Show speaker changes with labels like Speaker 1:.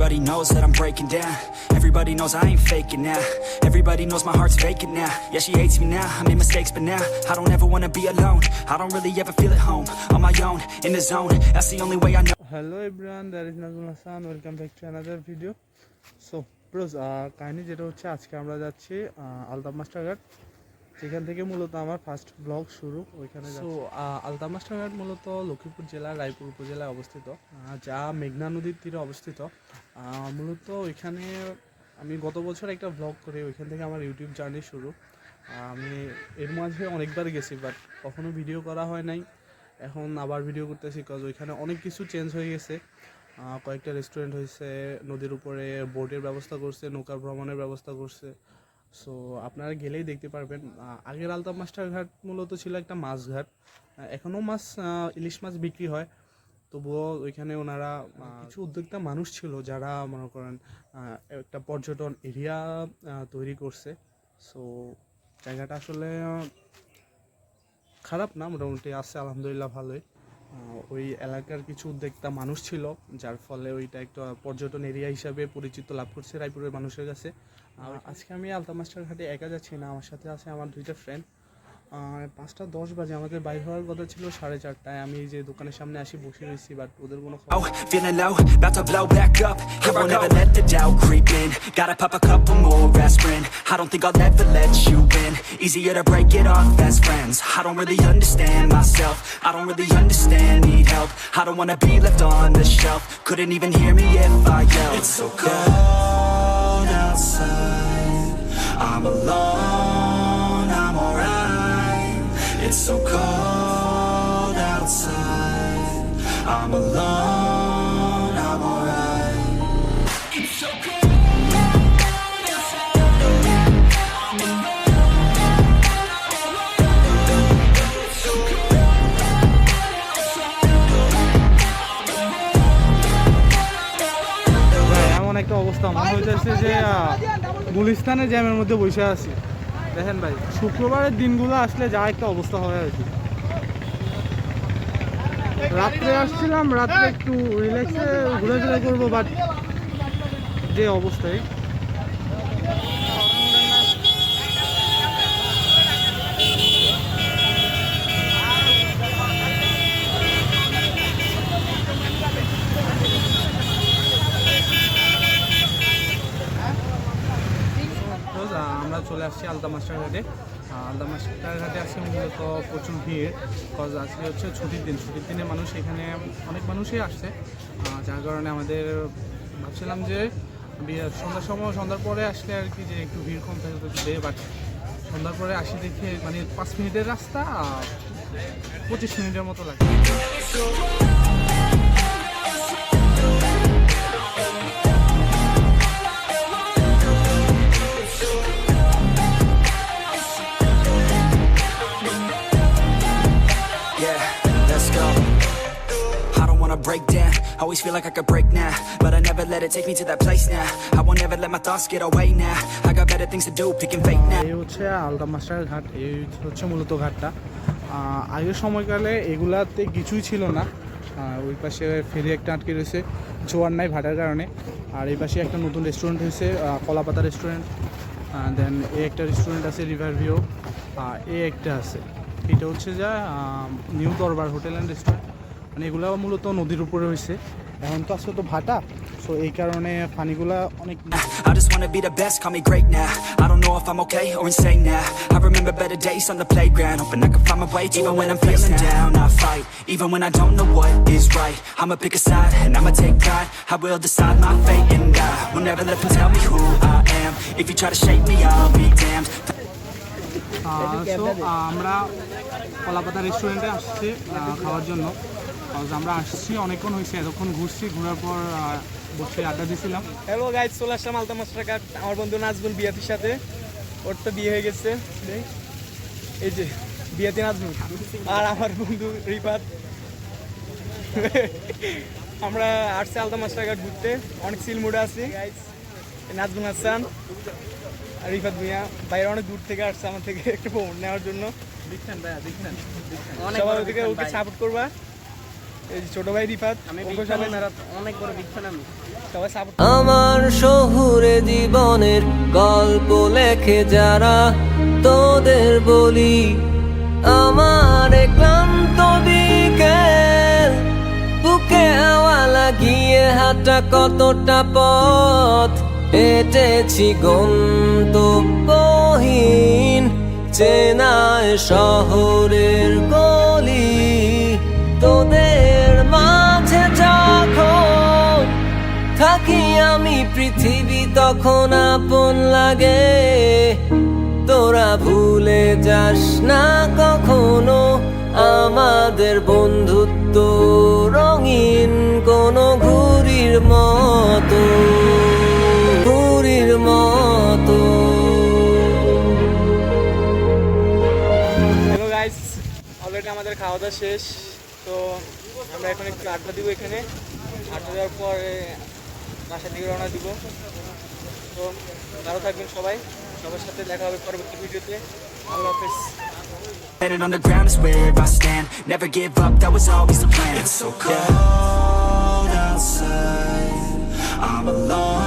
Speaker 1: Everybody knows that I'm breaking down. Everybody knows I ain't faking now. Everybody knows my heart's vacant now. Yeah, she hates me now, I made mistakes but now I don't ever wanna be alone. I don't really ever feel at home. On my own, in the zone, that's the only way I know.
Speaker 2: Hello everyone, there is Nazmul Hassan. Welcome back to another video. So bros, কাহিনী যেটা হচ্ছে আজকে আমরা যাচ্ছি আলতাফ মাস্টারঘাট, যেখান থেকে মূলত আমার ফার্স্ট ব্লগ শুরু। ওইখানে আলতাফ মাস্টারঘাট মূলত লক্ষ্মীপুর জেলার রায়পুর উপজেলায় অবস্থিত, যা মেঘনা নদীর তীরে অবস্থিত। মূলত ওইখানে আমি গত বছর একটা ব্লগ করে ওইখান থেকে আমার ইউটিউব জার্নি শুরু। আমি এর মাঝে অনেকবার গেছি, বাট কখনো ভিডিও করা হয় নাই। এখন আবার ভিডিও করতেছি, কজ ওইখানে অনেক কিছু চেঞ্জ হয়ে গেছে। কয়েকটা রেস্টুরেন্ট হয়েছে, নদীর উপরে বোটের ব্যবস্থা করছে, নৌকা ভ্রমণের ব্যবস্থা করছে। সো আপনারা গেলেই দেখতে পারবেন। আগের আলতাফ মাস্টারঘাট মূলত ছিল একটা মাছ ঘাট, এখনও মাছ ইলিশ মাছ বিক্রি হয়, তবুও ওইখানে ওনারা কিছু উদ্যোক্তা মানুষ ছিল যারা মনে করেন একটা পর্যটন এরিয়া তৈরি করছে। সো জায়গাটা আসলে খারাপ না, মোটামুটি আছে, আলহামদুলিল্লাহ ভালোই। ওই এলাকার কিছু উদ্যোক্তা মানুষ ছিল, যার ফলে ওইটা একটা পর্যটন এরিয়া হিসাবে পরিচিত লাভ করছে রায়পুরের মানুষের কাছে। আজকে আমি আলতাফ মাস্টারঘাটে একা যাচ্ছি না, আমার সাথে আছে আমার দুইটা ফ্রেন্ড। 5:10 বাজে, আমাদের বাইর হওয়ার কথা ছিল 4:30টায়। আমি যে দোকানের সামনে আসি বসে রয়েছি, বাট ওদের কোনো
Speaker 1: feeling low, about to blow back up. Here I won't ever let the doubt creep in. Gotta pop a couple more aspirin. I don't think I'll ever let you in. Easier to break it off best friends. I don't really understand myself, I don't really understand, need help. I don't wanna be left on the shelf. Couldn't even hear me if I yelled. It's so cold outside, I'm alone, I'm alright. It's so cold outside, I'm alone, I'm alright. It's so cold outside, I'm alone, I'm alright. It's so cold outside.
Speaker 2: এমন একটা অবস্থা মনে হইতেছে যে গুলিস্তানের জ্যামের মধ্যে বসে আছি। দেখেন ভাই, শুক্রবারের দিনগুলো আসলে যা একটা অবস্থা হয় আর কি। রাত্রে আসছিলাম, রাত্রে একটু রিল্যাক্সে ঘোরাফেরা করবো, বাট যে অবস্থায় আমরা চলে আসছি আলতাফ মাস্টারঘাটে। আলতাফ মাস্টারঘাটে আজকে মূলত প্রচুর ভিড়, কজ আজকে হচ্ছে ছুটির দিন। ছুটির দিনে মানুষ এখানে অনেক মানুষই আসছে, যার কারণে আমাদের ভাবছিলাম যে সন্ধ্যার পরে আসলে আর কি, যে একটু ভিড় কম থাকবে, বাট সন্ধ্যার পরে আসি দেখে মানে 5 মিনিটের রাস্তা 25 মিনিটের মতো লাগে।
Speaker 1: Break down, always feel like I could break now, but I never let it take me to that place now. I won't ever let my thoughts get away now. I got better things to do, picking fate now.
Speaker 2: এই হচ্ছে আলতাফ মাস্টারঘাট, এই হচ্ছে মূলত ঘাটটা। আগের সময়কালে এগুলাতে কিছুই ছিল না। ওই পাশে ফেরি একটা আটকে রয়েছে, জোয়ার নাই ভাটার কারণে। আর এই পাশে একটা নতুন রেস্টুরেন্ট হয়েছে, কলাপাতা রেস্টুরেন্ট। দেন এই একটা রেস্টুরেন্ট আছে রিভার ভিউ, এই একটা আছে, এটা হচ্ছে যা নিউ দরবার হোটেল অ্যান্ড রেস্টুরেন্ট। মানে এগুলো মূলত নদীর উপরে হয়েছে, এখন তো আসলে তো ভাটা, সো এই কারণে পানিগুলা অনেক।
Speaker 1: I just wanna be the best, call me great now. I don't know if I'm okay or insane now. I remember better days on the playground, hoping I can find my way even when I'm feeling down. I fight, even when I don't know what is right. I'ma pick a side and I'ma take pride. I will decide my fate and I will never let them tell me who I am. If you try to shake me, I'll be damned.
Speaker 2: আমরা কলাপাতা রেস্টুরেন্টে আসছি খাওয়ার জন্য। আমরা আসছি অনেকক্ষণ হয়েছে, এতক্ষণ ঘুরছি, ঘোরার পর বসে আড্ডা দিয়েছিলাম।
Speaker 3: হ্যালো গাইজ, চলে আসলাম আলতাফ মাস্টারঘাট আমার বন্ধু নাজমুল বিয়াতির সাথে। ওর তো বিয়ে হয়ে গেছে, এই যে বিয়াতি নাজমুল আর আমার বন্ধু রিফাত। আমরা আসছি আলতাফ মাস্টারঘাট ঘুরতে, অনেক সিল মুডে আছি। নাজমুল হাসান আর রিফাত ভুঁইয়া বাইরে অনেক দূর থেকে আসছে আমার থেকে একটু নেওয়ার জন্য। সবাই ওকে সাপোর্ট করবা। এই যে ছোট ভাই রিফাত, ওকে সবাই
Speaker 4: অনেক বড় বিগ ফ্যান আমি।
Speaker 3: সবাই সাপোর্ট।
Speaker 5: আমার শহুরে জীবনের গল্প লেখে যারা, তোদের বলি আমার ক্লান্ত বিকেল, বুকে হাওয়া লাগিয়ে হাঁটা কতটা পথ হেঁটেছি গন্তব্যহীন, চেনায় শহরের গলি, তোদের মাঝে যখন থাকি আমি পৃথিবী তখন আপন লাগে, তোরা ভুলে যাস না কখনো আমাদের বন্ধুত্ব রঙিন কোনো ঘুড়ির মতো, ঘুড়ির মতো।
Speaker 3: হ্যালো গাইস, অলরেডি আমাদের খাওয়া দাওয়া শেষ। তো আমরা এখন একটু আড্ডা দিব এখানে। আড্ডা দেওয়ার পরে বাসা থেকে রওনা দিব। তো ভালো থাকবেন সবাই, সবার সাথে দেখা হবে পরবর্তী ভিডিওতে। আল্লাহ হাফেজ।
Speaker 1: Headed on the ground is where I stand. Never give up, that was always the plan. It's so cold outside, I'm alone.